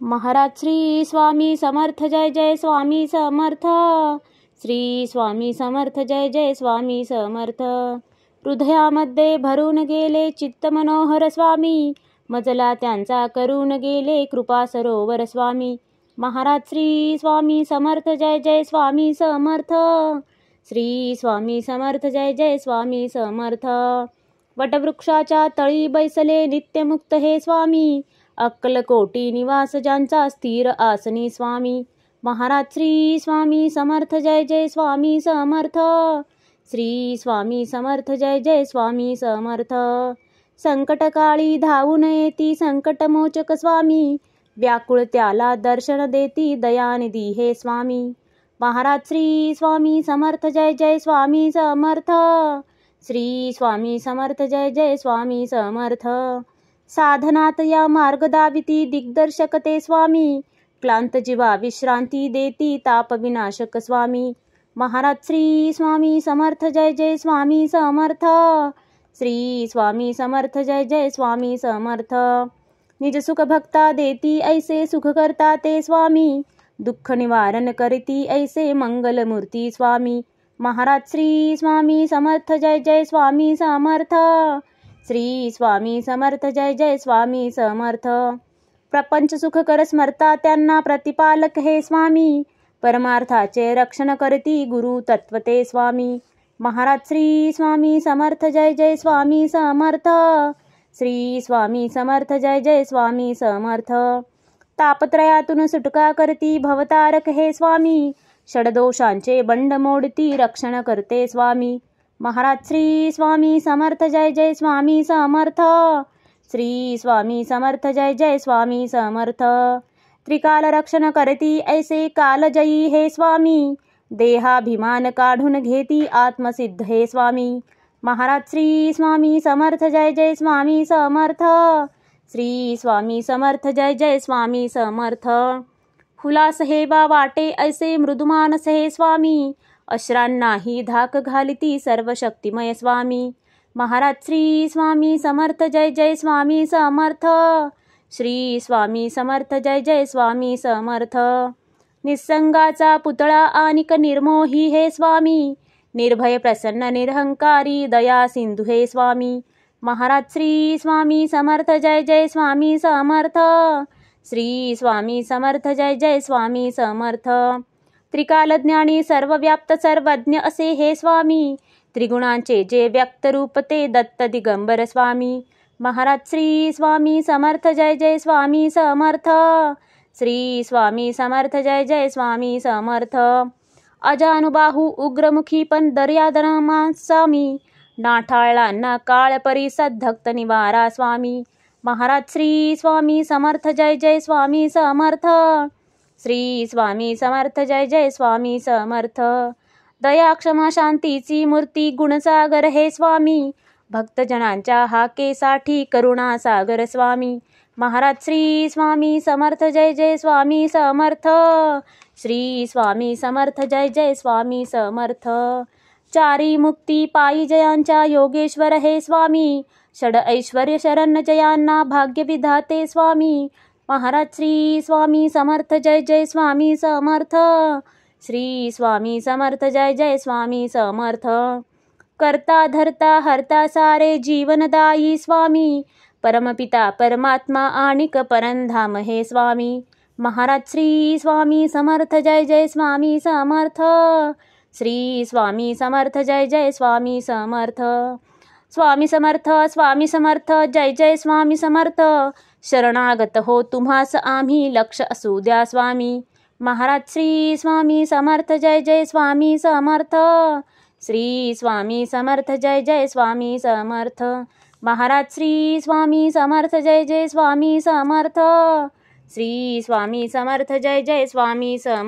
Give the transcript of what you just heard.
महाराज श्री स्वामी समर्थ जय जय स्वामी समर्थ. श्री स्वामी समर्थ जय जय स्वामी समर्थ. हृदयामध्ये भरून गेले चित्त मनोहर स्वामी, मजला त्यांचा करून गेले कृपा सरोवर स्वामी. महाराज श्री स्वामी समर्थ जय जय स्वामी समर्थ. श्री स्वामी समर्थ जय जय स्वामी समर्थ. वटवृक्षाच्या तळी बैसले नित्यमुक्त हे स्वामी, अक्कलकोटी निवास ज्यांचा स्थिर आसनी स्वामी. महाराज श्री स्वामी समर्थ जय जय स्वामी समर्थ. श्री स्वामी समर्थ जय जय स्वामी समर्थ. संकटकाळी धावून येती संकटमोचक स्वामी, व्याकुळ त्याला दर्शन देती दयानिधी हे स्वामी. महाराज श्री स्वामी समर्थ जय जय स्वामी समर्थ. श्री स्वामी समर्थ जय जय स्वामी समर्थ. साधनात या मार्ग दाविती दिग्दर्शक ते स्वामी, क्लांत जीवा विश्रांती देती ताप विनाशक स्वामी. महाराज श्री स्वामी समर्थ जय जय स्वामी समर्थ. श्री स्वामी समर्थ जय जय स्वामी समर्थ. निज सुख भक्ता देती ऐसे सुख करता ते स्वामी, दुःख निवारण करती ऐसे मंगलमूर्ती स्वामी. महाराज श्री स्वामी समर्थ जय जय स्वामी समर्थ. श्री स्वामी समर्थ जय जय स्वामी समर्थ. प्रपंच सुखकर स्मरता त्यांना प्रतिपालक हे स्वामी, परमार्थाचे रक्षण करती गुरु तत्व ते स्वामी. महाराज श्री स्वामी समर्थ जय जय स्वामी समर्थ. श्री स्वामी समर्थ जय जय स्वामी समर्थ. तापत्रयातून सुटका करती भवतारक हे स्वामी, षडदोषांचे बंड मोडती रक्षण करते स्वामी. महाराज श्री स्वामी समर्थ जय जय स्वामी समर्थ. श्री स्वामी समर्थ जय जय स्वामी समर्थ. त्रिकाल रक्षण करती ऐसे कालजयी हे स्वामी, देहाभिमान काढून घेती आत्मसिद्ध हे स्वामी. महाराज श्री स्वामी समर्थ जय जय स्वामी समर्थ. श्री स्वामी समर्थ जय जय स्वामी समर्थ. हुलास हे बा वाटे ऐसे मृदुमानस हे स्वामी, अश्रांनाही धाक घालिती सर्व शक्तिमय स्वामी. महाराज श्री स्वामी समर्थ जय जय स्वामी समर्थ. श्री स्वामी समर्थ जय जय स्वामी समर्थ. निसंगाचा पुतळा आनिक निर्मोही हे स्वामी, निर्भय प्रसन्न निरहंकारी दया सिंधू हे स्वामी. महाराज श्री स्वामी समर्थ जय जय स्वामी समर्थ. श्री स्वामी समर्थ जय जय स्वामी समर्थ. त्रिकालज्ञानी सर्वव्याप्त सर्वज्ञ असे हे स्वामी, त्रिगुणांचे जे व्यक्त रूप ते दत्त दिगंबर स्वामी. महाराज श्री स्वामी समर्थ जय जय स्वामी समर्थ. श्री स्वामी समर्थ जय जय स्वामी समर्थ. अजानुबाहू उग्रमुखी पण दर्यादनमा स्वामी, नाठाळांना काळ परिसद धक्त निवारा स्वामी. महाराज श्री स्वामी समर्थ जय जय स्वामी समर्थ. श्री स्वामी समर्थ जय जय स्वामी समर्थ. दया क्षमा शांतीची मूर्ती गुणसागर हे स्वामी, भक्तजनांच्या हाकेसाठी करुणा सागर स्वामी. महाराज श्री स्वामी समर्थ जय जय स्वामी समर्थ. श्री स्वामी समर्थ जय जय स्वामी समर्थ. चारी मुक्ती पायी जयांच्या योगेश्वर हे स्वामी, षड ऐश्वर्य शरण जयांना भाग्य विधाते स्वामी. महाराज श्री स्वामी समर्थ जय जय स्वामी समर्थ. श्री स्वामी समर्थ जय जय स्वामी समर्थ. करता धरता हरता सारे जीवनदायी स्वामी, परमपिता परमात्मा आणिक परंधाम हे स्वामी. महाराज श्री स्वामी समर्थ जय जय स्वामी समर्थ. श्री स्वामी समर्थ जय जय स्वामी समर्थ. स्वामी समर्थ स्वामी समर्थ जय जय स्वामी समर्थ. शरणागत हो तुम्हास आम्ही लक्ष असू द्या स्वामी. महाराज श्री स्वामी समर्थ जय जय स्वामी समर्थ. श्री स्वामी समर्थ जय जय स्वामी समर्थ. महाराज श्री स्वामी समर्थ जय जय स्वामी समर्थ. श्री स्वामी समर्थ जय जय स्वामी समर्थ.